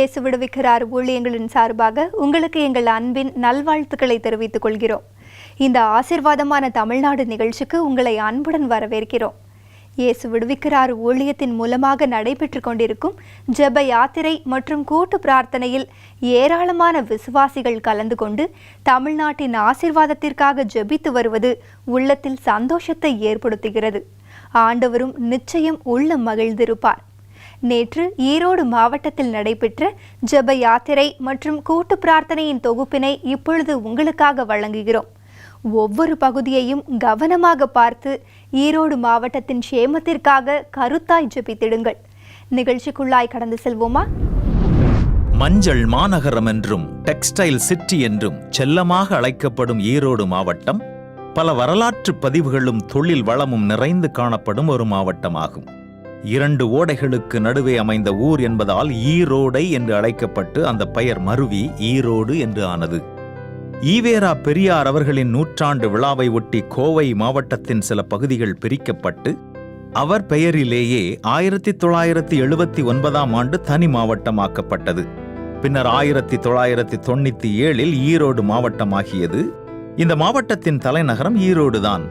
இயேசு விடுவிக்கிறார் ஊழியங்களின் சார்பாக உங்களுக்கு எங்கள் அன்பின் நல்வாழ்த்துக்களை தெரிவித்துக் கொள்கிறோம். இந்த ஆசீர்வாதமான தமிழ்நாடு நிகழ்ச்சிக்கு உங்களை அன்புடன் வரவேற்கிறோம். இயேசு விடுவிக்கிறார் ஊழியத்தின் மூலமாக நடைபெற்று கொண்டிருக்கும் ஜெப யாத்திரை மற்றும் கூட்டு பிரார்த்தனையில் ஏராளமான விசுவாசிகள் கலந்து கொண்டு தமிழ்நாட்டின் ஆசீர்வாதத்திற்காக ஜெபித்து வருவது உள்ளத்தில் சந்தோஷத்தை ஏற்படுத்துகிறது. ஆண்டவரும் நிச்சயம் உள்ள மகிழ்ந்திருப்பார். நேற்று ஈரோடு மாவட்டத்தில் நடைபெற்ற ஜெப யாத்திரை மற்றும் கூட்டு பிரார்த்தனையின் தொகுப்பினை இப்பொழுது உங்களுக்காக வழங்குகிறோம். ஒவ்வொரு பகுதியையும் கவனமாக பார்த்து ஈரோடு மாவட்டத்தின் சேமத்திற்காக கருத்தாய் ஜெபித்திடுங்கள். நிகழ்ச்சிக்குள்ளாய் கடந்து செல்வோமா? மஞ்சள் மாநகரம் என்றும் டெக்ஸ்டைல் சிட்டி என்றும் செல்லமாக அழைக்கப்படும் ஈரோடு மாவட்டம் பல வரலாற்று பதிவுகளும் தொழில் வளமும் நிறைந்து காணப்படும் ஒரு மாவட்டமாகும். 2 ஓடைகளுக்கு நடுவே அமைந்த ஊர் என்பதால் ஈரோடை என்று அழைக்கப்பட்டு அந்த பெயர் மருவி ஈரோடு என்று ஆனது. ஈவேரா பெரியார் அவர்களின் 100ஆண்டு விழாவை ஒட்டி கோவை மாவட்டத்தின் சில பகுதிகள் பிரிக்கப்பட்டு அவர் பெயரிலேயே 1979ஆம் ஆண்டு தனி மாவட்டமாக்கப்பட்டது. பின்னர் 1997இல் ஈரோடு மாவட்டமாகியது. இந்த மாவட்டத்தின் தலைநகரம் ஈரோடுதான்.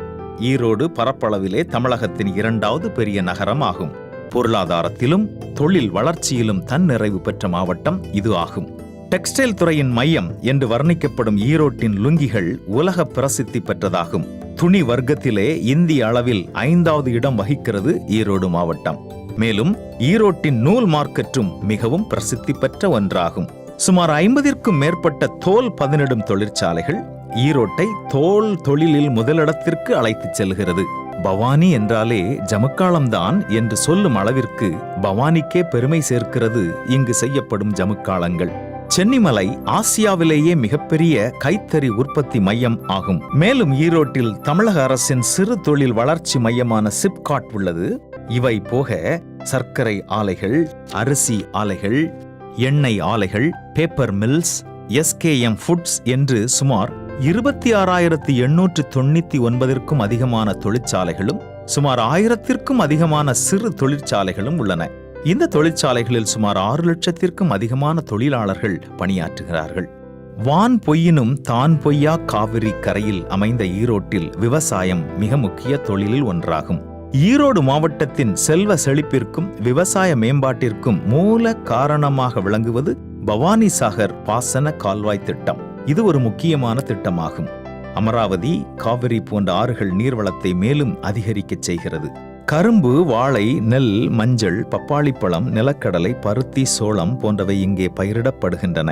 ஈரோடு பரப்பளவிலே தமிழகத்தின் 2வது பெரிய நகரம் ஆகும். பொருளாதாரத்திலும் தொழில் வளர்ச்சியிலும் தன்னிறைவு பெற்ற மாவட்டம் இது ஆகும். டெக்ஸ்டைல் துறையின் மையம் என்று வர்ணிக்கப்படும் ஈரோட்டின் லுங்கிகள் உலக பிரசித்தி பெற்றதாகும். துணி வர்க்கத்திலே இந்திய அளவில் 5வது இடம் வகிக்கிறது ஈரோடு மாவட்டம். மேலும் ஈரோட்டின் நூல் மார்க்கெட்டும் மிகவும் பிரசித்தி பெற்ற ஒன்றாகும். சுமார் 50ற்கும் மேற்பட்ட தோல் பதனிடும் தொழிற்சாலைகள் ஈரோட்டை தோல் தொழிலில் முதலிடத்திற்கு அழைத்துச் செல்கிறது. பவானி என்றாலே ஜமுக்காளம்தான் என்று சொல்லும் அளவிற்கு பவானிக்கே பெருமை சேர்க்கிறது இங்கு செய்யப்படும் ஜமுக்காளங்கள். சென்னிமலை ஆசியாவிலேயே மிகப்பெரிய கைத்தறி உற்பத்தி மையம் ஆகும். மேலும் ஈரோட்டில் தமிழக அரசின் சிறு தொழில் வளர்ச்சி மையமான சிப்காட் உள்ளது. இவை போக சர்க்கரை ஆலைகள், அரிசி ஆலைகள், எண்ணெய் ஆலைகள், பேப்பர் மில்ஸ், SKM ஃபுட்ஸ் என்று சுமார் 26,899ற்கும் அதிகமான தொழிற்சாலைகளும் சுமார் 1000ற்கும் அதிகமான சிறு தொழிற்சாலைகளும் உள்ளன. இந்த தொழிற்சாலைகளில் சுமார் 6 லட்சத்திற்கும் அதிகமான தொழிலாளர்கள் பணியாற்றுகிறார்கள். வான் பொய்யினும் தான் பொய்யா காவிரி கரையில் அமைந்த ஈரோட்டில் விவசாயம் மிக முக்கிய தொழிலில் ஒன்றாகும். ஈரோடு மாவட்டத்தின் செல்வ செழிப்பிற்கும் விவசாய மேம்பாட்டிற்கும் மூல காரணமாக விளங்குவது பவானி சாகர் பாசன கால்வாய் திட்டம். இது ஒரு முக்கியமான திட்டமாகும். அமராவதி, காவிரி போன்ற ஆறுகள் நீர்வளத்தை மேலும் அதிகரிக்கச் செய்கிறது. கரும்பு, வாழை, நெல், மஞ்சள், பப்பாளிப்பழம், நிலக்கடலை, பருத்தி, சோளம் போன்றவை இங்கே பயிரிடப்படுகின்றன.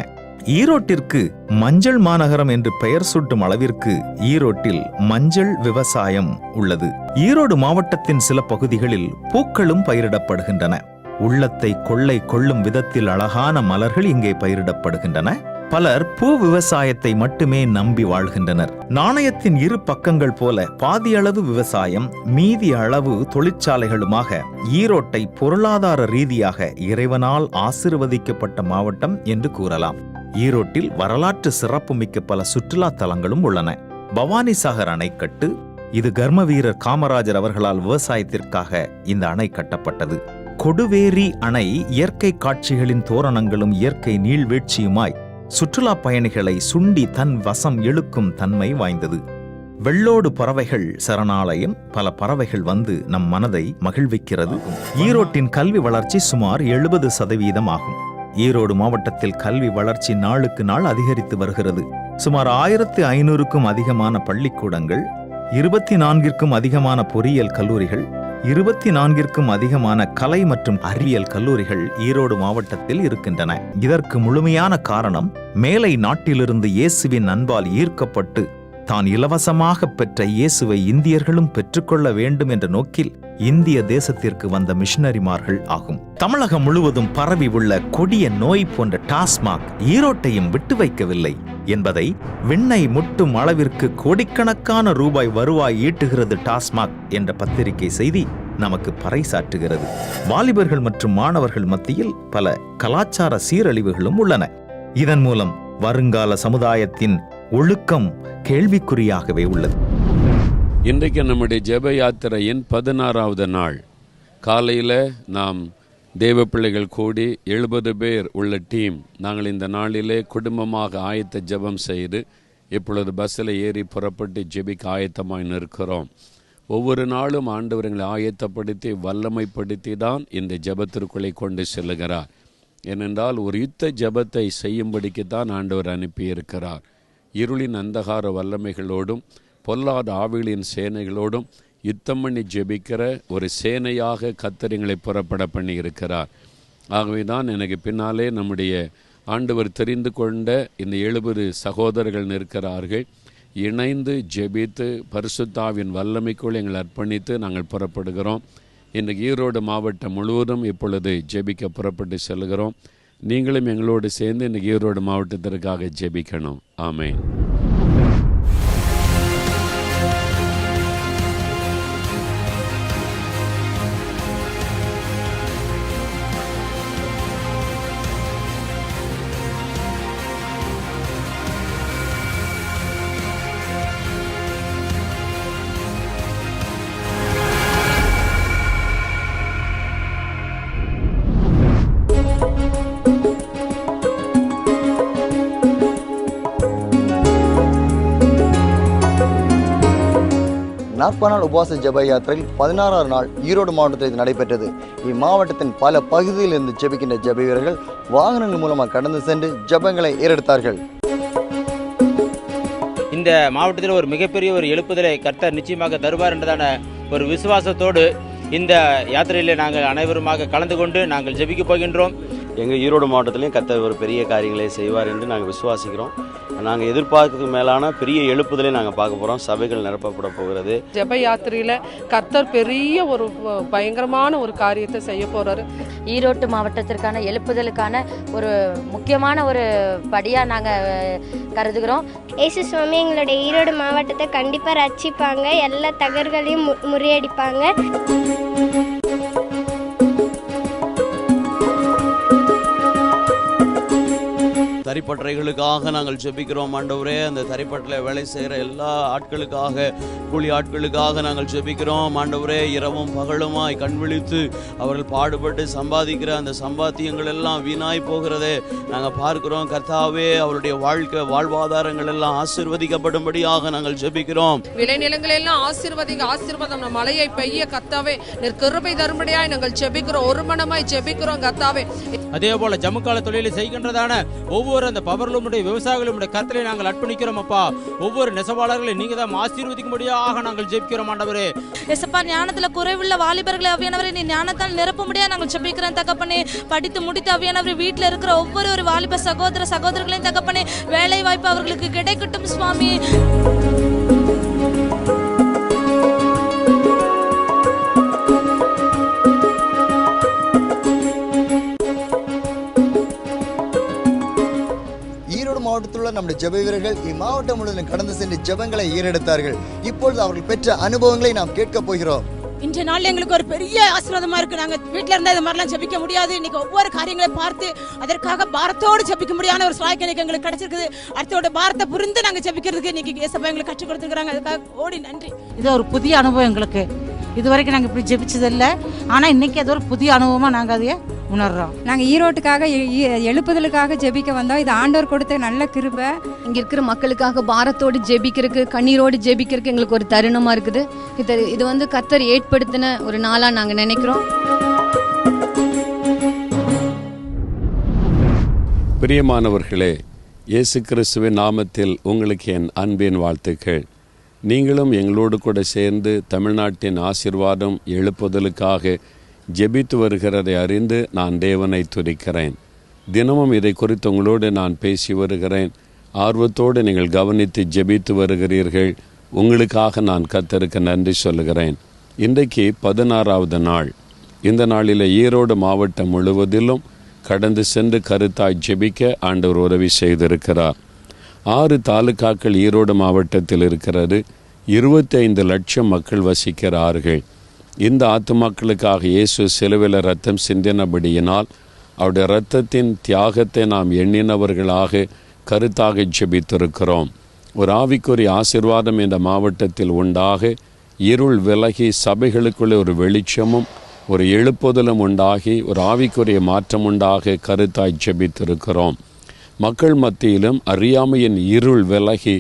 ஈரோட்டிற்கு மஞ்சள் மாநகரம் என்று பெயர் சூட்டும் அளவிற்கு ஈரோட்டில் மஞ்சள் விவசாயம் உள்ளது. ஈரோடு மாவட்டத்தின் சில பகுதிகளில் பூக்களும் பயிரிடப்படுகின்றன. உள்ளத்தை கொள்ளை கொள்ளும் விதத்தில் அழகான மலர்கள் இங்கே பயிரிடப்படுகின்றன. பலர் பூ விவசாயத்தை மட்டுமே நம்பி வாழ்கின்றனர். நாணயத்தின் 2 பக்கங்கள் போல பாதியளவு விவசாயம், மீதி அளவு தொழிற்சாலைகளுமாக ஈரோட்டை பொருளாதார ரீதியாக இறைவனால் ஆசீர்வதிக்கப்பட்ட மாவட்டம் என்று கூறலாம். ஈரோட்டில் வரலாற்று சிறப்புமிக்க பல சுற்றுலா தலங்களும் உள்ளன. பவானிசாகர் அணைக்கட்டு, இது கர்மவீரர் காமராஜர் அவர்களால் விவசாயத்திற்காக இந்த அணை கட்டப்பட்டது. கொடுவேரி அணை இயற்கை காட்சிகளின் தோரணங்களும் இயற்கை நீள்வீழ்ச்சியுமாய் சுற்றுலா பயணிகளை சுண்டி தன் வசம் இழுக்கும் தன்மை வாய்ந்தது. வெள்ளோடு பறவைகள் சரணாலயம், பல பறவைகள் வந்து நம் மனதை மகிழ்விக்கிறது. ஈரோட்டின் கல்வி வளர்ச்சி சுமார் 70% ஆகும். ஈரோடு மாவட்டத்தில் கல்வி வளர்ச்சி நாளுக்கு நாள் அதிகரித்து வருகிறது. சுமார் 1500க்கும் அதிகமான பள்ளிக்கூடங்கள், 24ற்கும் அதிகமான பொறியியல் கல்லூரிகள், 24ற்கும் அதிகமான கலை மற்றும் அறிவியல் கல்லூரிகள் ஈரோடு மாவட்டத்தில் இருக்கின்றன. இதற்கு முழுமையான காரணம் மேலை நாட்டிலிருந்து இயேசுவின் அன்பால் ஈர்க்கப்பட்டு தான் இலவசமாக பெற்ற இயேசுவை இந்தியர்களும் பெற்றுக்கொள்ள வேண்டும் என்ற நோக்கில் இந்திய தேசத்திற்கு வந்த மிஷனரிமார்கள் ஆகும். தமிழகம் முழுவதும் பரவி உள்ள கொடிய நோய் போன்ற டாஸ்மாக் ஈரோட்டையும் விட்டு வைக்கவில்லை என்பதை விண்ணை முட்டும் அளவிற்கு கோடிக்கணக்கான ரூபாய் வருவாய் ஈட்டுகிறது டாஸ்மாக் என்ற பத்திரிகை செய்தி நமக்கு பறைசாற்றுகிறது. வாலிபர்கள் மற்றும் மாணவர்கள் மத்தியில் பல கலாச்சார சீரழிவுகளும் உள்ளன. இதன் மூலம் வருங்கால சமுதாயத்தின் ஒழுக்கம் கேள்விக்குறியாகவே உள்ளது. இன்றைக்கு நம்முடைய ஜெப யாத்திரையின் 16வது நாள். காலையில் நாம் தேவ பிள்ளைகள் கூடி 70 பேர் உள்ள டீம். நாங்கள் இந்த நாளிலே குடும்பமாக ஆயத்த ஜெபம் செய்து இப்பொழுது பஸ்ஸில் ஏறி புறப்பட்டு ஜெபிக்க ஆயத்தமாய் நிற்கிறோம். ஒவ்வொரு நாளும் ஆண்டவர் எங்களை ஆயத்தப்படுத்தி வல்லமைப்படுத்தி தான் இந்த ஜெபத்திற்குள்ளே கொண்டு செல்லுகிறார். ஏனென்றால் ஒரு யுத்த ஜெபத்தை செய்யும்படிக்குத்தான் ஆண்டவர் அனுப்பியிருக்கிறார். இருளின் அந்தகார வல்லமைகளோடும் பொல்லாத ஆவிகளின் சேனைகளோடும் யுத்தம் பண்ணி ஜெபிக்கிற ஒரு சேனையாக கர்த்தர் புறப்பட பண்ணி இருக்கிறார். ஆகவே தான் எனக்கு பின்னாலே நம்முடைய ஆண்டவர் தெரிந்து கொண்ட இந்த 70 சகோதரர்கள் நிற்கிறார்கள். இணைந்து ஜெபித்து பரிசுத்தாவின் வல்லமைக்குள் எங்களை அர்ப்பணித்து நாங்கள் புறப்படுகிறோம். இன்றைக்கு ஈரோடு மாவட்டம் முழுவதும் இப்பொழுது ஜெபிக்க புறப்பட்டு செல்கிறோம். நீங்களும் எங்களோடு சேர்ந்து இன்றைக்கு ஈரோடு மாவட்டத்திற்காக ஜெபிக்கணும். ஆமென். நாற்பது நாள் உபவாச ஜெப யாத்திரையில் 16வது நாள் ஈரோடு மாவட்டத்தில் இது நடைபெற்றது. இம்மாவட்டத்தின் பல பகுதியில் இருந்து ஜெபிக்கின்ற ஜெப வீரர்கள் வாகனங்கள் மூலமாக கடந்து சென்று ஜெபங்களை ஏறெடுத்தார்கள். இந்த மாவட்டத்தில் ஒரு மிகப்பெரிய ஒரு எழுப்புதலை கர்த்தர் நிச்சயமாக தருவார் என்றதான ஒரு விசுவாசத்தோடு இந்த யாத்திரையில் நாங்கள் அனைவருமாக கலந்து கொண்டு நாங்கள் ஜெபிக்க போகின்றோம். எங்கள் ஈரோடு மாவட்டத்திலையும் கர்த்தர் ஒரு பெரிய காரியங்களை செய்வார் என்று நாங்கள் விசுவாசிக்கிறோம். நாங்கள் எதிர்பார்க்கறதுக்கு மேலான பெரிய எழுப்புதலை நாங்கள் பார்க்க போகிறோம். சபைகள் நிரப்பப்பட போகிறது. ஜெப யாத்திரையில் கர்த்தர் பெரிய ஒரு பயங்கரமான ஒரு காரியத்தை செய்ய போகிறாரு. ஈரோடு மாவட்டத்திற்கான எழுப்புதலுக்கான ஒரு முக்கியமான ஒரு படியாக நாங்கள் கருதுகிறோம். இயேசு சுவாமி எங்களுடைய ஈரோடு மாவட்டத்தை கண்டிப்பாக ரட்சிப்பாங்க. எல்லா தகர்களையும் முறியடிப்பாங்க. தரிப்பட்டறைகளுக்காக நாங்கள் ஜெபிக்கிறோம் ஆண்டவரே. அந்த தரிப்பட்டறையில் வேலை செய்கிற எல்லா ஆட்களுக்காக, கூலி ஆட்களுக்காக நாங்கள் ஜெபிக்கிறோம் ஆண்டவரே. இரவும் பகலுமாய் கண் விழித்து அவர்கள் பாடுபட்டு சம்பாதிக்கிற அந்த சம்பாத்தியங்கள் எல்லாம் வீணாய் போகிறதே நாங்கள் பார்க்கிறோம். கர்த்தாவே, அவருடைய வாழ்வாதாரங்கள் எல்லாம் ஆசீர்வதிக்கப்படும்படியாக நாங்கள் ஜெபிக்கிறோம். விளைநிலங்கள் எல்லாம் ஆசீர்வாதம் மழையை பெய்ய கர்த்தாவே நீர் கிருபை தரும்படியாய் நாங்கள் ஜெபிக்கிறோம். ஒரு மனமாய் ஜெபிக்கிறோம் கர்த்தாவே. அதே போல ஜமுக்கால தொழிலை செய்கின்றதான ஒவ்வொரு அந்த பவர்களுடைய விவசாயிகளுடைய கர்த்தரை நாங்கள் அர்ப்பணிக்கிறோம் அப்பா. ஒவ்வொரு நெசவாளர்களை நீங்க தான் ஆசீர்வதிக்கும்படியாக நாங்கள் ஜெபிக்கிறோம் ஆண்டவரே. எசப்பா, ஞானத்துல குறைவுள்ள வாலிபர்களை அவியானவரே நீ ஞானத்தால் நிரப்பும்படியாக நாங்கள் ஜெபிக்கிறோம் தகப்பனே. படித்து முடித்து அவியானவரே வீட்டில் இருக்கிற ஒவ்வொரு வாலிப சகோதரர்களையும் தகப்பனே வேலை வாய்ப்பு அவர்களுக்கு கிடைக்கட்டும் சுவாமி. மாவட்டத்தில் உள்ள நம்முடைய ஜெப வீரர்கள் இம்மாவட்டம் முழுவதும் கடந்து சென்று ஜெபங்களை ஏறெடுத்தார்கள். இப்பொழுது அவர்கள் பெற்ற அனுபவங்களை நாம் கேட்க போகிறோம். இன்றைய நாள் எங்களுக்கு ஒரு பெரிய ஆசீர்வாதமா இருக்கு. நாங்க வீட்டுல இருந்தா இது மாதிரிலாம் ஜெபிக்க முடியாது. இன்னைக்கு ஒவ்வொரு காரியங்களை பார்த்து அதற்காக பாரத்தோடு ஜெபிக்க முடியாத ஒரு சாய்க்கு எங்களுக்கு கிடைச்சிருக்குது. அடுத்தோட பாரத்தை புரிந்து நாங்க ஜெபிக்கிறதுக்கு இன்னைக்கு ஏசப்பா எங்களுக்கு கற்றுக் கொடுத்துருக்காங்க. அதுக்காக ஓடி நன்றி. இது ஒரு புதிய அனுபவம் எங்களுக்கு. இது வரைக்கும் நாங்கள் இப்படி ஜெபிச்சதில்லை. ஆனால் இன்னைக்கு அது ஒரு புதிய அனுபவமாக நாங்கள் அதையே உணர்றோம். நாங்கள் ஈரோட்டுக்காக எழுப்புதலுக்காக ஜெபிக்க வந்தோம். இது ஆண்டவர் கொடுத்த நல்ல கிருபை. இங்கே இருக்கிற மக்களுக்காக பாரத்தோடு ஜெபிக்கிறதுக்கு, கண்ணீரோடு ஜெபிக்கிறதுக்கு எங்களுக்கு ஒரு தருணமாக இருக்குது. இது கர்த்தர் ஏற்படுத்தின ஒரு நாளாக நாங்கள் நினைக்கிறோம். பிரியமானவர்களே, இயேசு கிறிஸ்துவின் நாமத்தில் உங்களுக்கு என் அன்பின் வாழ்த்துக்கள். நீங்களும் எங்களோடு கூட சேர்ந்து தமிழ்நாட்டின் ஆசீர்வாதம் எழுப்புதலுக்காக ஜெபித்து வருகிறதை அறிந்து நான் தேவனை துதிக்கிறேன். தினமும் இதை குறித்து உங்களோடு நான் பேசி வருகிறேன். ஆர்வத்தோடு நீங்கள் கவனித்து ஜெபித்து வருகிறீர்கள். உங்களுக்காக நான் கர்த்தருக்கு நன்றி சொல்லுகிறேன். இன்றைக்கு 16வது நாள். இந்த நாளில் ஈரோடு மாவட்டம் முழுவதிலும் கடந்து சென்று கருத்தாய் ஜெபிக்க ஆண்டவர் உதவி செய்திருக்கிறார். 6 தாலுக்காக்கள் ஈரோடு மாவட்டத்தில் இருக்கிறது. 25 லட்சம் மக்கள் வசிக்கிறார்கள். இந்த ஆத்துமாக்களுக்காக இயேசு சிலுவையில் இரத்தம் சிந்தினபடியினால் அவருடைய இரத்தத்தின் தியாகத்தை நாம் எண்ணினவர்களாக கருத்தாக ஜெபித்திருக்கிறோம். ஒரு ஆவிக்குரிய ஆசீர்வாதம் இந்த மாவட்டத்தில் உண்டாக இருள் விலகி சபைகளுக்குள்ளே ஒரு வெளிச்சமும் ஒரு எழுப்புதலும் உண்டாகி ஒரு ஆவிக்குரிய மாற்றம் உண்டாக கருத்தாய் ஜெபித்திருக்கிறோம். மக்கள் மத்தியிலும் அறியாமையின் இருள் விலகி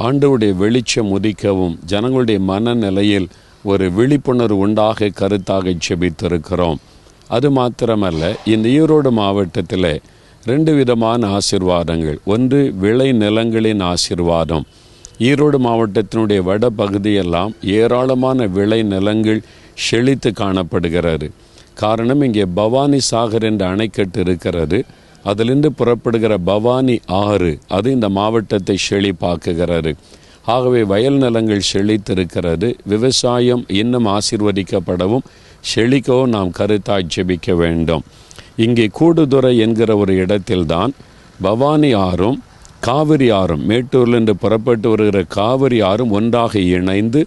ஆண்டவருடைய வெளிச்சம் உதிக்கவும் ஜனங்களுடைய மனநிலையில் ஒரு விழிப்புணர்வு உண்டாக கருத்தாக ஜெபித்திருக்கிறோம். அது மாத்திரமல்ல, இந்த ஈரோடு மாவட்டத்தில் 2 விதமான ஆசீர்வாதங்கள். ஒன்று விளை நிலங்களின் ஆசீர்வாதம். ஈரோடு மாவட்டத்தினுடைய வட பகுதியெல்லாம் ஏராளமான விளை நிலங்கள் செழித்து காணப்படுகிறது. காரணம், இங்கே பவானி சாகர் என்ற அணைக்கட்டு இருக்கிறது. அதிலிருந்து புறப்படுகிற பவானி ஆறு அது இந்த மாவட்டத்தை செழிப்பாக்குகிறது. ஆகவே வயல் நிலங்கள் செழித்திருக்கிறது. விவசாயம் இன்னும் ஆசீர்வதிக்கப்படவும் செழிக்கவும் நாம் கருத்தாய் ஜெபிக்க வேண்டும். இங்கே கூடுதுறை என்கிற ஒரு இடத்தில்தான் பவானி ஆறும் காவிரி ஆறும், மேட்டூரிலிருந்து புறப்பட்டு வருகிற காவிரி ஆறும் ஒன்றாக இணைந்து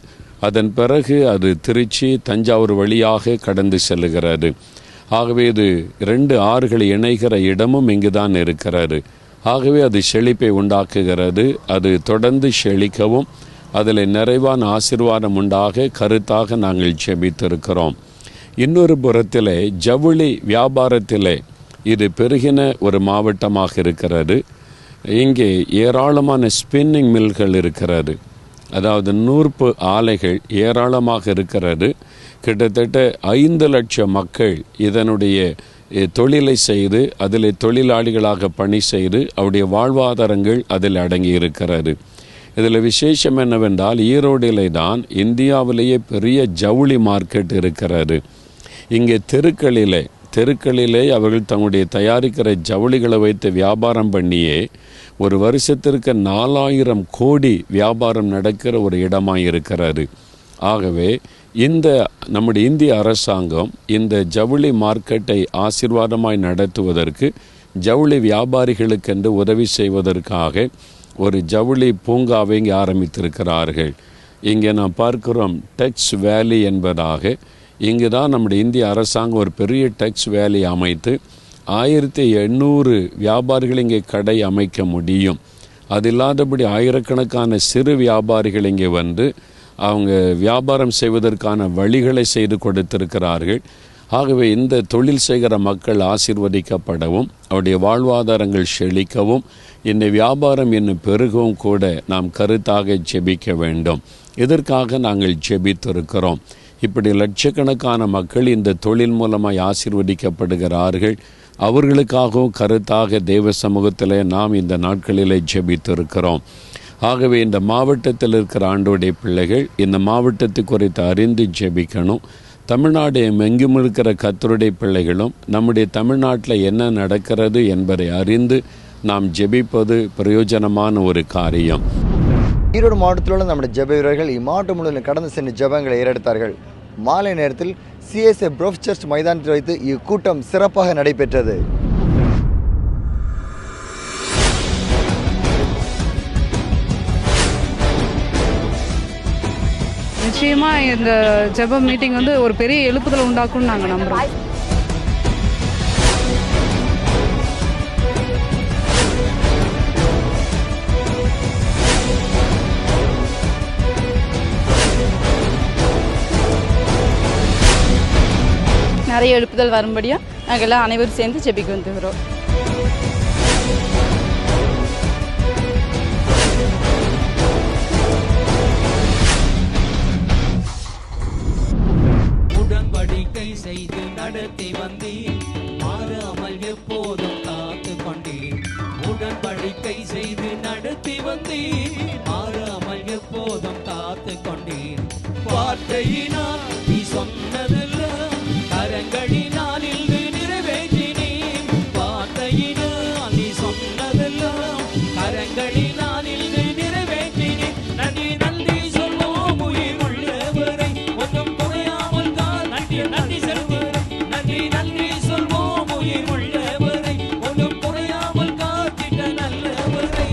அதன் பிறகு அது திருச்சி தஞ்சாவூர் வழியாக கடந்து செல்லுகிறது. ஆகவே இது 2 ஆறுகள் இணைகிற இடமும் இங்கு தான் இருக்கிறது. ஆகவே அது செழிப்பை உண்டாக்குகிறது. அது தொடர்ந்து செழிக்கவும் அதில் நிறைவான ஆசீர்வாதம் உண்டாக கருத்தாக நாங்கள் ஜெபித்திருக்கிறோம். இன்னொரு புறத்திலே ஜவுளி வியாபாரத்திலே இது பெருகின ஒரு மாவட்டமாக இருக்கிறது. இங்கே ஏராளமான ஸ்பின்னிங் மில்கள் இருக்கிறது. அதாவது நூற்பு ஆலைகள் ஏராளமாக இருக்கிறது. கிட்டத்தட்ட 5 லட்சம் மக்கள் இதனுடைய தொழிலை செய்து அதில் தொழிலாளிகளாக பணி செய்து அவருடைய வாழ்வாதாரங்கள் அதில் அடங்கி இருக்கிறது. இதில் விசேஷம் என்னவென்றால், ஈரோடிலே தான் இந்தியாவிலேயே பெரிய ஜவுளி மார்க்கெட் இருக்கிறது. இங்கே தெருக்களிலே அவர்கள் தங்களுடைய தயாரிக்கிற ஜவுளிகளை வைத்து வியாபாரம் பண்ணியே ஒரு வருஷத்திற்கு 4000 கோடி வியாபாரம் நடக்கிற ஒரு இடமாக இருக்கிறது. ஆகவே இந்த நம்முடைய இந்திய அரசாங்கம் இந்த ஜவுளி மார்க்கெட்டை ஆசீர்வாதமாய் நடத்துவதற்கு ஜவுளி வியாபாரிகளுக்கென்று உதவி செய்வதற்காக ஒரு ஜவுளி பூங்காவை இங்கே ஆரம்பித்திருக்கிறார்கள். இங்கே நாம் பார்க்கிறோம் டெக்ஸ் வேலி என்பதாக. இங்கு தான் நம்முடைய இந்திய அரசாங்கம் ஒரு பெரிய டெக்ஸ் வேலி அமைத்து 1800 வியாபாரிகள் இங்கே கடை அமைக்க முடியும். அது இல்லாதபடி ஆயிரக்கணக்கான சிறு வியாபாரிகள் இங்கே வந்து அவங்க வியாபாரம் செய்வதற்கான வழிகளை செய்து கொடுத்திருக்கிறார்கள். ஆகவே இந்த தொழில் செய்கிற மக்கள் ஆசீர்வதிக்கப்படவும் அவருடைய வாழ்வாதாரங்கள் செழிக்கவும் இந்த வியாபாரம் இன்னும் பெருகவும் கூட நாம் கருத்தாக ஜெபிக்க வேண்டும். இதற்காக நாங்கள் ஜெபித்திருக்கிறோம். இப்படி லட்சக்கணக்கான மக்கள் இந்த தொழில் மூலமாய் ஆசீர்வதிக்கப்படுகிறார்கள். அவர்களுக்காகவும் கருத்தாக தேவ சமூகத்தில் நாம் இந்த நாட்களிலே ஜெபித்திருக்கிறோம். ஆகவே இந்த மாவட்டத்தில் இருக்கிற ஆண்டவருடைய பிள்ளைகள் இந்த மாவட்டத்தை குறித்து அறிந்து ஜெபிக்கணும். தமிழ்நாடு எங்கும் இருக்கிற கர்த்தருடைய பிள்ளைகளும் நம்முடைய தமிழ்நாட்டில் என்ன நடக்கிறது என்பதை அறிந்து நாம் ஜெபிப்பது பிரயோஜனமான ஒரு காரியம். ஈரோடு மாவட்டத்தில் உள்ள நம்முடைய ஜெப வீரர்கள் இம்மாவட்டம் முழுவதும் கடந்து சென்று ஜெபங்களை ஏறெடுத்தார்கள். மாலை நேரத்தில் CSA ப்ரோஃப் சர்ச் மைதானத்தில் வைத்து இக்கூட்டம் சிறப்பாக நடைபெற்றது. நிச்சயமா இந்த ஜெப மீட்டிங் வந்து ஒரு பெரிய எழுப்புதல் உண்டாக்கும்னு நாங்கள் நம்புறோம். நிறைய எழுப்புதல் வரும்படியாக நாங்கள் எல்லாம் அனைவரும் சேர்ந்து ஜெபிக்க வந்துக்கிறோம். உடன்படிக்கை செய்து நடத்தி வந்தீர், மாறாமல் எப்போதும் காத்து கொண்டீர். உடன்படிக்கை செய்து நடத்தி வந்தீர், மாறாமல் எப்போதும் காத்து கொண்டீர். வார்த்தையினால் நீ சொன்னதெல்லாம் கரங்களினால் இன்று நிறைவேற்றினீர். வார்த்தையினால் நீ சொன்னதெல்லாம் கரங்களினால் இன்று நிறைவேற்றினீர். நன்றி நன்றி சொல்வோம் உயிர் உள்ளவரை, ஒன்றும் குறையாமல் தான் நன்றி செல்வரை. நன்றி நன்றி சொல்வோம் உயிர் உள்ளவரை, ஒன்றும் குறையாமல் காத்திட்ட நல்லவரை.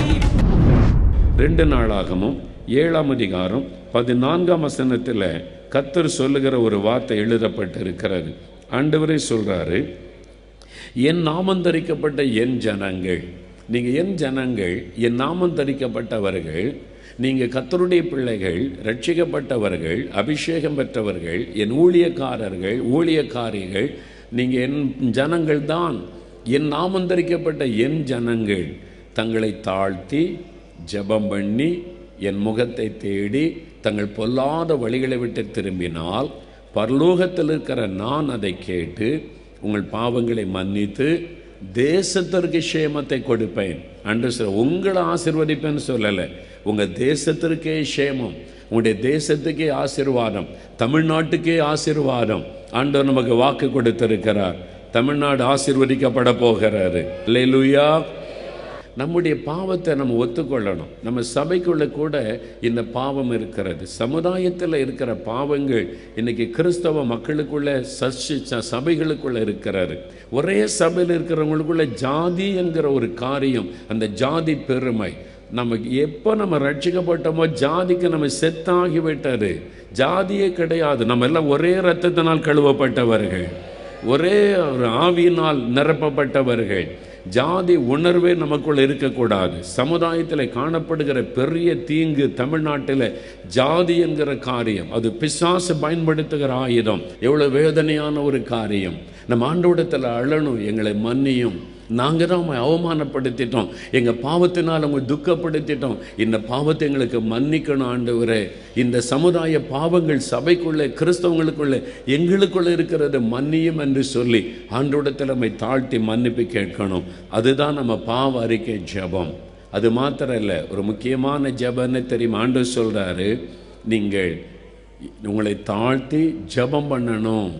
2 நாளாகமும் 7ஆம் அதிகாரம் 14ஆம் வசனத்தில் கர்த்தர் சொல்லுகிற ஒரு வார்த்தை எழுதப்பட்டிருக்கிறது. ஆண்டவரே சொல்றாரு, என் நாமம் தரிக்கப்பட்ட என் ஜனங்கள். நீங்கள் என் ஜனங்கள், என் நாமம் தரிக்கப்பட்டவர்கள். நீங்கள் கர்த்தருடைய பிள்ளைகள், ரட்சிக்கப்பட்டவர்கள், அபிஷேகம் பெற்றவர்கள், என் ஊழியக்காரர்கள், ஊழியக்காரிகள், நீங்கள் என் ஜனங்கள் தான். என் நாமந்தரிக்கப்பட்ட என் ஜனங்கள் தங்களை தாழ்த்தி ஜெபம் பண்ணி என் முகத்தை தேடி தங்கள் பொல்லாத வழிகளை விட்டு திரும்பினால் பரலோகத்தில் இருக்கிற நான் அதை கேட்டு உங்கள் பாவங்களை மன்னித்து தேசத்திற்கு சேமத்தை கொடுப்பேன் என்று சொல்ல. உங்களை ஆசீர்வதிப்பேன்னு சொல்லலை, உங்கள் தேசத்திற்கே சேமம், உங்களுடைய தேசத்துக்கே ஆசீர்வாதம், தமிழ்நாட்டுக்கே ஆசீர்வாதம் ஆண்டவர் நமக்கு வாக்கு கொடுத்திருக்கிறார். தமிழ்நாடு ஆசீர்வதிக்கப்பட போகிறாரு. அல்லேலூயா. நம்முடைய பாவத்தை நம்ம ஒத்துக்கொள்ளணும். நம்ம சபைக்குள்ளே கூட இந்த பாவம் இருக்கிறது. சமுதாயத்தில் இருக்கிற பாவங்கள் இன்னைக்கு கிறிஸ்தவ மக்களுக்குள்ள சபைகளுக்குள்ள இருக்கிறாரு. ஒரே சபையில் இருக்கிறவங்களுக்குள்ள ஜாதி என்கிற ஒரு காரியம், அந்த ஜாதி பெருமை. நமக்கு எப்போ நம்ம ரட்சிக்கப்பட்டோமோ ஜாதிக்கு நம்ம செத்தாகி விட்டாரு. ஜாதியே கிடையாது. நம்ம எல்லாம் ஒரே இரத்தத்தினால் கழுவப்பட்டவர்கள், ஒரே ஒரு ஆவியினால் நிரப்பப்பட்டவர்கள். ஜாதி உணர்வே நமக்குள்ள இருக்கக்கூடாது. சமுதாயத்தில் காணப்படுகிற பெரிய தீங்கு தமிழ்நாட்டில் ஜாதி என்கிற காரியம், அது பிசாசு பயன்படுத்துகிற ஆயுதம். எவ்வளோ வேதனையான ஒரு காரியம். நம்ம ஆண்டவரிடத்தில் அழணும், எங்களை மன்னியும், நாங்கள் தான் அவங்க அவமானப்படுத்திட்டோம், எங்கள் பாவத்தினால் அவங்க துக்கப்படுத்திட்டோம், இந்த பாவத்தை எங்களுக்கு மன்னிக்கணும் ஆண்டவரே. இந்த சமுதாய பாவங்கள் சபைக்குள்ளே கிறிஸ்தவங்களுக்குள்ளே எங்களுக்குள்ளே இருக்கிறது மன்னியும் என்று சொல்லி ஆண்டவரிடத்தில் நம்மை தாழ்த்தி மன்னிப்பு கேட்கணும். அதுதான் நம்ம பாவ அறிக்கை ஜெபம். அது மாத்திரம் இல்லை, ஒரு முக்கியமான ஜெபம்னு தெரியும். ஆண்டவர் சொல்கிறாரு, நீங்கள் உங்களை தாழ்த்தி ஜெபம் பண்ணணும்,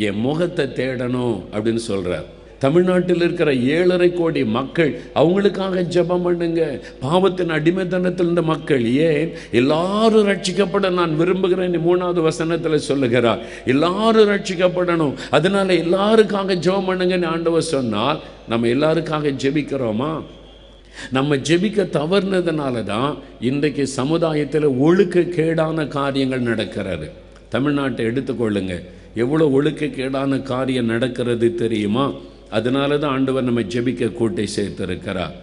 என் முகத்தை தேடணும் அப்படின்னு சொல்கிறார். தமிழ்நாட்டில் இருக்கிற 7.5 கோடி மக்கள், அவங்களுக்காக ஜெபம் பண்ணுங்க. பாவத்தின் அடிமைத்தனத்தில் இருந்த மக்கள், ஏன் எல்லாரும் ரட்சிக்கப்பட நான் விரும்புகிறேன் 3வது வசனத்தில் சொல்லுகிறார். எல்லாரும் ரட்சிக்கப்படணும், அதனால எல்லாருக்காக ஜெபம் பண்ணுங்கன்னு ஆண்டவர் சொன்னால் நம்ம எல்லாருக்காக ஜெபிக்கிறோமா? நம்ம ஜெபிக்க தவறுனதுனால தான் இன்றைக்கு சமுதாயத்தில் ஒழுக்க கேடான காரியங்கள் நடக்கிறது. தமிழ்நாட்டை எடுத்துக்கொள்ளுங்க, எவ்வளோ ஒழுக்க கேடான காரியம் நடக்கிறது தெரியுமா? அதனால தான் ஆண்டவர் நம்ம ஜெபிக்க கூட்டை சேர்த்திருக்கிறார்.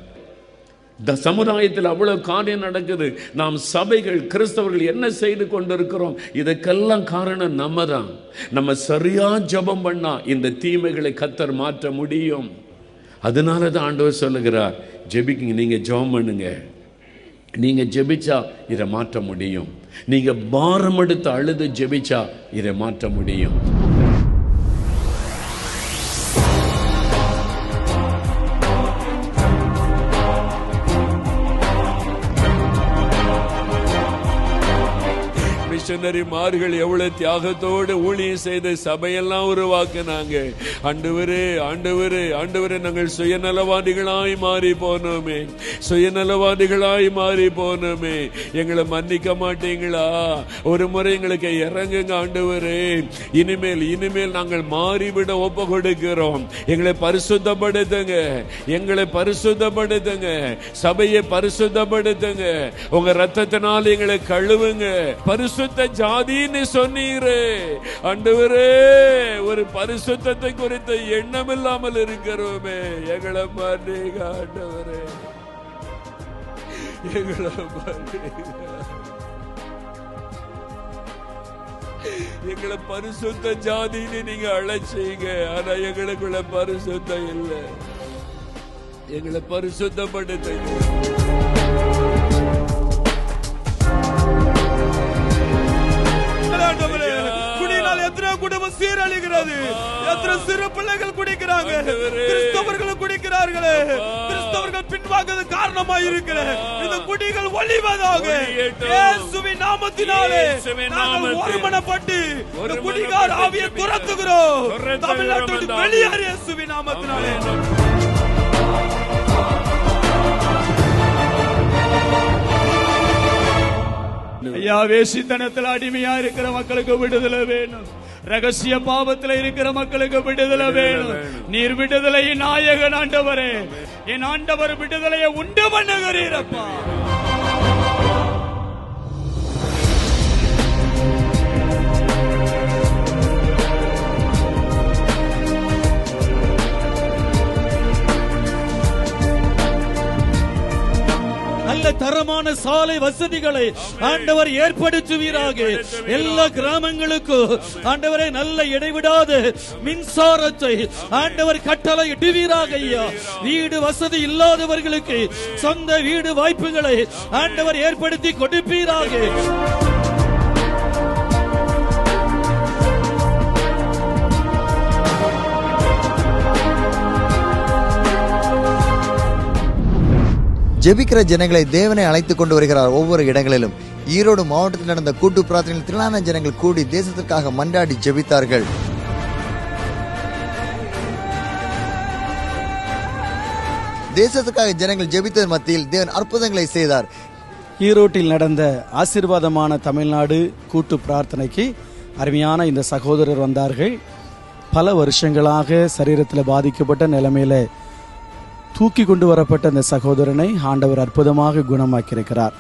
இந்த சமுதாயத்தில் அவ்வளவு காரியம் நடக்குது. நாம் சபைகள் கிறிஸ்தவர்கள் என்ன செய்து கொண்டிருக்கிறோம்? இதுக்கெல்லாம் காரணம் நம்ம தான். நம்ம சரியா ஜெபம் பண்ணா இந்த தீமைகளை கர்த்தர் மாற்ற முடியும். அதனால தான் ஆண்டவர் சொல்லுகிறார், ஜெபிக்குங்க, நீங்க ஜெபம் பண்ணுங்க. நீங்க ஜெபிச்சா இதை மாற்ற முடியும். நீங்க பாரம் எடுத்து அழுது ஜெபிச்சா இதை மாற்ற முடியும். மிஷனரிமார்கள் எவ்வளவு தியாகத்தோடு ஊழியம் செய்த சபையெல்லாம் உருவாக்குனாங்க. ஆண்டவரே ஆண்டவரே ஆண்டவரே, நாங்கள் சுயநலவாதிகளாய் மாறி போனோமே, சுயநலவாதிகளாய் மாறி போனோமே, எங்களை மன்னிக்க மாட்டீங்களா? ஒரு முறை எங்களுக்கு இறங்குங்க ஆண்டவரே. இனிமேல் நாங்கள் மாறிவிட ஒப்பு கொடுக்கிறோம். எங்களை பரிசுத்தப்படுத்துங்க, எங்களை பரிசுத்தப்படுத்துங்க, சபையை பரிசுத்தப்படுத்துங்க. உங்க ரத்தத்தினால் எங்களை கழுவுங்க. பரிசுத்த ஜாதின்னு சொன்னீரே ஆண்டவரே, ஒரு பரிசுத்தத்தை குறித்த எண்ணம் இல்லாமல் இருக்கிறோமே, எங்களை மன்னிங்க ஆண்டவரே, எங்களை மன்னிங்க. எங்களை பரிசுத்த ஜாதின்னு நீங்க அழைச்சீங்க, ஆனா எங்களுக்குள்ள பரிசுத்தம் இல்லை. எங்களை பரிசுத்தப்படுத்துங்க. எத்தனை குடும்பம் சீரழிகிறது, எத்தனை சிறு பிள்ளைகள் குடிக்கிறாங்க, கிறிஸ்தவர்கள் குடிக்கிறார்களே, கிறிஸ்தவர்கள் பின்வாங்க காரணமாக இருக்கிற இந்த குடிகள் ஒழிவதாக இயேசுவின் நாமத்தினாலே நாங்கள் ஒருமனப்பட்டு இந்த குடிகார ஆவியை துரத்துகிறோம். தமிழ்நாட்டோடு வெளியேறு இயேசுவின் நாமத்தினாலே. ஐயா, வேசித்தனத்தில் அடிமையா இருக்கிற மக்களுக்கு விடுதலை வேணும். ரகசிய பாவத்தில் இருக்கிற மக்களுக்கு விடுதலை வேணும். நீர் விடுதலையின் நாயகன் ஆண்டவரே, என் ஆண்டவர் விடுதலையை உண்டு பண்ணுகிறீரப்பா. நல்ல தரமான சாலை வசதிகளை ஆண்டவர் ஏற்படுத்துவீராக. எல்லா கிராமங்களுக்கும் ஆண்டவரை நல்ல இடைவிடாத மின்சாரத்தை ஆண்டவர் கட்டளை இடுவீராக ஐயா. வீடு வசதி இல்லாதவர்களுக்கு சொந்த வீடு வாய்ப்புகளை ஆண்டவர் ஏற்படுத்தி கொடுப்பீராக. ஜெபிக்கிற ஜனங்களை தேவனை அழைத்துக் கொண்டு வருகிறார். ஒவ்வொரு இடங்களிலும் ஈரோடு மாவட்டத்தில் நடந்த கூட்டு பிரார்த்தனையில் திரளான ஜனங்கள் கூடி தேசத்திற்காக மன்றாடி ஜெபித்தார்கள். தேசத்துக்காக ஜனங்கள் ஜெபித்தது மத்தியில் தேவன் அற்புதங்களை செய்தார். ஈரோட்டில் நடந்த ஆசீர்வாதமான தமிழ்நாடு கூட்டு பிரார்த்தனைக்கு அருமையான இந்த சகோதரர் வந்தார்கள். பல வருஷங்களாக சரீரத்தில் பாதிக்கப்பட்ட நிலைமையில தூக்கி கொண்டு வரப்பட்ட அந்த சகோதரனை ஆண்டவர் அற்புதமாக குணமாக்கியிருக்கிறார்.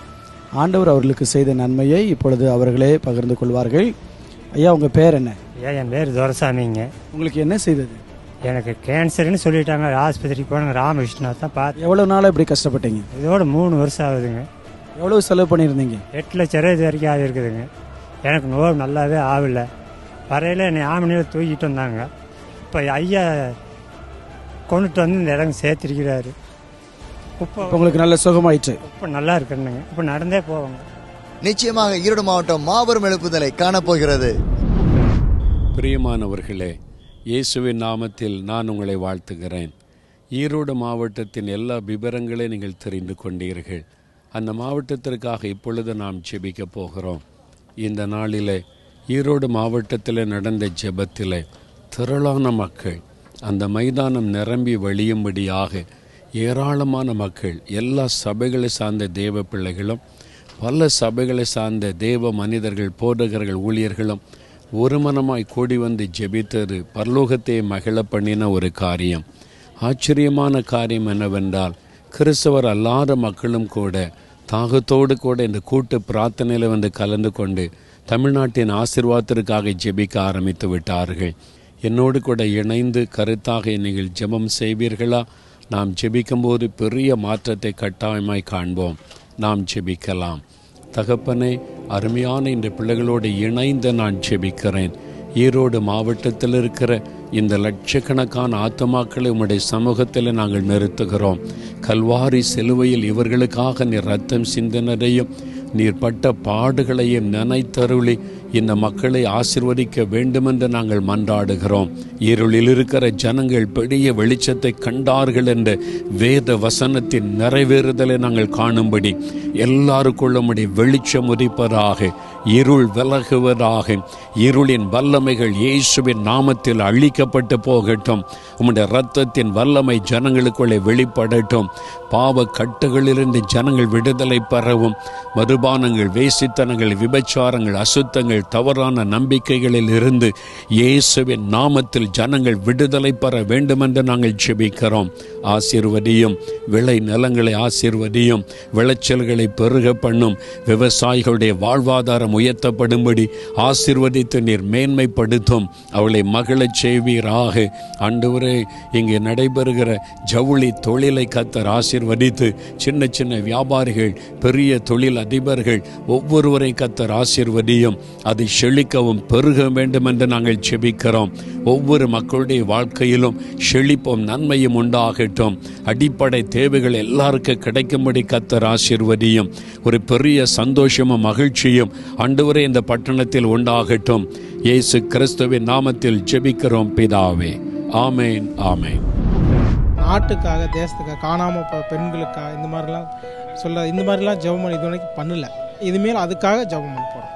ஆண்டவர் அவர்களுக்கு செய்த நன்மையை இப்பொழுது அவர்களே பகிர்ந்து கொள்வார்கள். ஐயா, உங்கள் பேர் என்ன? ஐயா, என் பேர் துரசாமிங்க. உங்களுக்கு என்ன செய்தது? எனக்கு கேன்சர்னு சொல்லிட்டாங்க. ஆஸ்பத்திரிக்கு போனாங்க. ராமகிருஷ்ணா தான் பார்த்து. எவ்வளோ நாளாக இப்படி கஷ்டப்பட்டீங்க? இதோட 3 வருஷம் ஆகுதுங்க. எவ்வளோ செலவு பண்ணியிருந்தீங்க? 8 லட்சம் ரூபாய் இது வரைக்கும் ஆகிருக்குதுங்க. எனக்கு நோய் நல்லாவே ஆகலை. வரையில் என்னை ஆமணியில் தூக்கிட்டு வந்தாங்க. இப்போ ஐயா கொண்டுட்டு வந்து இந்த இடம் சேர்த்திருக்கிறாரு. இப்போ உங்களுக்கு நல்ல சுகமாயிடுச்சு? இப்போ நல்லா இருக்குங்க. இப்போ நடந்தே போவாங்க. நிச்சயமாக ஈரோடு மாவட்டம் மாபெரும் எழுப்புதலை காணப்போகிறது. பிரியமானவர்களே, இயேசுவின் நாமத்தில் நான் உங்களை வாழ்த்துகிறேன். ஈரோடு மாவட்டத்தின் எல்லா விவரங்களையும் நீங்கள் தெரிந்து கொண்டீர்கள். அந்த மாவட்டத்திற்காக இப்பொழுது நாம் ஜெபிக்க போகிறோம். இந்த நாளிலே ஈரோடு மாவட்டத்தில் நடந்த ஜெபத்தில் திரளான மக்கள், அந்த மைதானம் நிரம்பி வழியும்படியாக ஏராளமான மக்கள், எல்லா சபைகளை சார்ந்த தேவ பிள்ளைகளும் பல சபைகளை சார்ந்த தேவ மனிதர்கள், போதகர்கள், ஊழியர்களும் ஒரு மனமாய் கூடி வந்து ஜெபித்தது பரலோகத்தை மகிழ பண்ணின ஒரு காரியம். ஆச்சரியமான காரியம் என்னவென்றால், கிறிஸ்தவர் அல்லாத மக்களும் கூட தாகத்தோடு கூட இந்த கூட்டு பிரார்த்தனையில் வந்து கலந்து கொண்டு தமிழ்நாட்டின் ஆசீர்வாதத்திற்காக ஜெபிக்க ஆரம்பித்து விட்டார்கள். என்னோடு கூட இணைந்து கருத்தாக நீங்கள் ஜெபம் செய்வீர்களா? நாம் ஜெபிக்கும்போது பெரிய மாற்றத்தை கட்டாயமாய் காண்போம். நாம் ஜெபிக்கலாம். தகப்பனே, அருமையான இந்த பிள்ளைகளோடு இணைந்து நான் ஜெபிக்கிறேன். ஈரோடு மாவட்டத்தில் இருக்கிற இந்த லட்சக்கணக்கான ஆத்துமாக்களை உம்முடைய சமூகத்தில் நாங்கள் நிறுத்துகிறோம். கல்வாரி சிலுவையில் இவர்களுக்காக நீர் ரத்தம் சிந்தினதையும் நீர் பட்ட பாடுகளையும் நினைத்தருளி இந்த மக்களை ஆசீர்வதிக்க வேண்டுமென்று நாங்கள் மன்றாடுகிறோம். இருளில் இருக்கிற ஜனங்கள் பெரிய வெளிச்சத்தை கண்டார்கள் என்ற வேத வசனத்தின் நிறைவேறுதலை நாங்கள் காணும்படி எல்லாருக்குள்ளும் வெளிச்சம் உதிப்பதாக, இருள் விலகுவதாக, இருளின் வல்லமைகள் இயேசுவின் நாமத்தில் அழிக்கப்பட்டு போகட்டும். உம்முடைய இரத்தத்தின் வல்லமை ஜனங்களுக்குள்ளே வெளிப்படட்டும். பாவ கட்டுகளிலிருந்து ஜனங்கள் விடுதலை பெறவும். மதுபானங்கள், வேசித்தனங்கள், விபச்சாரங்கள், அசுத்தங்கள், தவறான நம்பிக்கைகளில் இருந்து இயேசுவின் நாமத்தில் ஜனங்கள் விடுதலை பெற வேண்டுமென்று நாங்கள் ஜெபிக்கிறோம். ஆசீர்வதியும். விளை நிலங்களை ஆசீர்வதியும். விளைச்சல்களை பெருக பண்ணும். விவசாயிகளுடைய வாழ்வாதாரம் உயர்த்தப்படும்படி ஆசீர்வதித்து நீர் மேன்மைப்படுத்தும். அவளை மகிழச் செய்வீராக. ஆண்டவரே, இங்கே நடைபெறுகிற ஜவுளி தொழிலை கர்த்தர் ஆசீர்வதித்து சின்ன சின்ன வியாபாரிகள், பெரிய தொழில் அதிபர்கள் ஒவ்வொருவரை கர்த்தர் ஆசீர்வதியும். அதை செழிக்கவும் பெருக வேண்டும் என்று நாங்கள் ஜெபிக்கிறோம். ஒவ்வொரு மக்களுடைய வாழ்க்கையிலும் செழிப்பும் நன்மையும் உண்டாகட்டும். அடிப்படை தேவைகள் எல்லாருக்கும் கிடைக்கும்படி கர்த்தர் ஆசீர்வதியும். ஒரு பெரிய சந்தோஷமும் மகிழ்ச்சியும் ஆண்டவரே இந்த பட்டணத்தில் உண்டாகட்டும். இயேசு கிறிஸ்துவின் நாமத்தில் ஜெபிக்கிறோம் பிதாவே. ஆமேன், ஆமேன். நாட்டுக்காக, தேசத்துக்காக, காணாமல் பெண்களுக்காக இந்த மாதிரிலாம் ஜெபம் இது வரைக்கும் பண்ணல. இதுமேல் அதுக்காக ஜெபம் பண்ண போகிறோம்.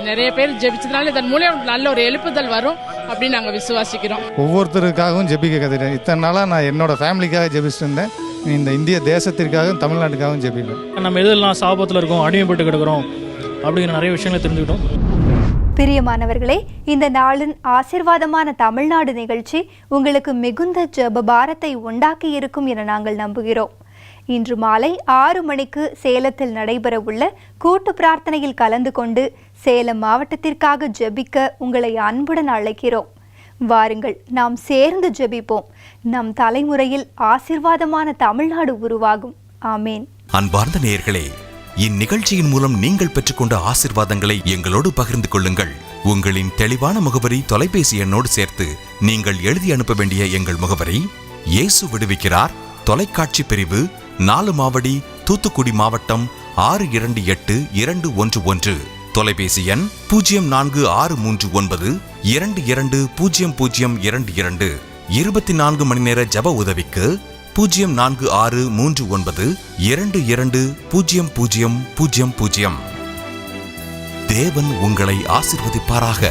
நிறைய பேர் ஜெபிச்சதுனால இதன் மூலம் நல்ல ஒரு எழுப்புதல் வரும் அப்படின்னு நாங்கள் விசுவாசிக்கிறோம். ஒவ்வொருத்தருக்காகவும் ஜெபிக்க கற்றுட்டேன். இத்தனை நாளாக நான் என்னோட ஃபேமிலிக்காக ஜெபிச்சுட்டு இருந்தேன். இந்த இந்திய தேசத்திற்காகவும் தமிழ்நாட்டுக்காகவும் ஜெபிப்பேன். நம்ம எதெல்லாம் சாபத்தில் இருக்கோம், அடிமைப்பட்டு கிடக்கிறோம் அப்படிங்கிற நிறைய விஷயங்களை தெரிஞ்சுக்கிட்டோம். பிரியமானவர்களே, இந்த நாளின் ஆசீர்வாதமான தமிழ்நாடு நிகழ்ச்சி உங்களுக்கு மிகுந்த ஜெப பாரத்தை உண்டாக்கி இருக்கும் என நாங்கள் நம்புகிறோம். இன்று மாலை 6 மணிக்கு சேலத்தில் நடைபெற உள்ள கூட்டு பிரார்த்தனையில் கலந்து கொண்டு சேலம் மாவட்டத்திற்காக ஜெபிக்க உங்களை அன்புடன் அழைக்கிறோம். வாருங்கள், நாம் சேர்ந்து ஜெபிப்போம். நம் தலைமுறையில் ஆசீர்வாதமான தமிழ்நாடு உருவாகும். ஆமேன். அன்பார்ந்த நேயர்களே, இந்நிகழ்ச்சியின் மூலம் நீங்கள் பெற்றுக்கொண்ட ஆசீர்வாதங்களை எங்களோடு பகிர்ந்து கொள்ளுங்கள். உங்களின் தெளிவான முகவரி தொலைபேசி எண்ணோடு சேர்த்து நீங்கள் எழுதி அனுப்ப வேண்டிய எங்கள் முகவரி: இயேசு விடுவிக்கிறார், தொலைக்காட்சி பிரிவு, 4 மாவடி, தூத்துக்குடி மாவட்டம் 628211. தொலைபேசி எண் 046392200022. 24 மணி நேர ஜப உதவிக்கு 046392200000. தேவன் உங்களை ஆசீர்வதிப்பாராக.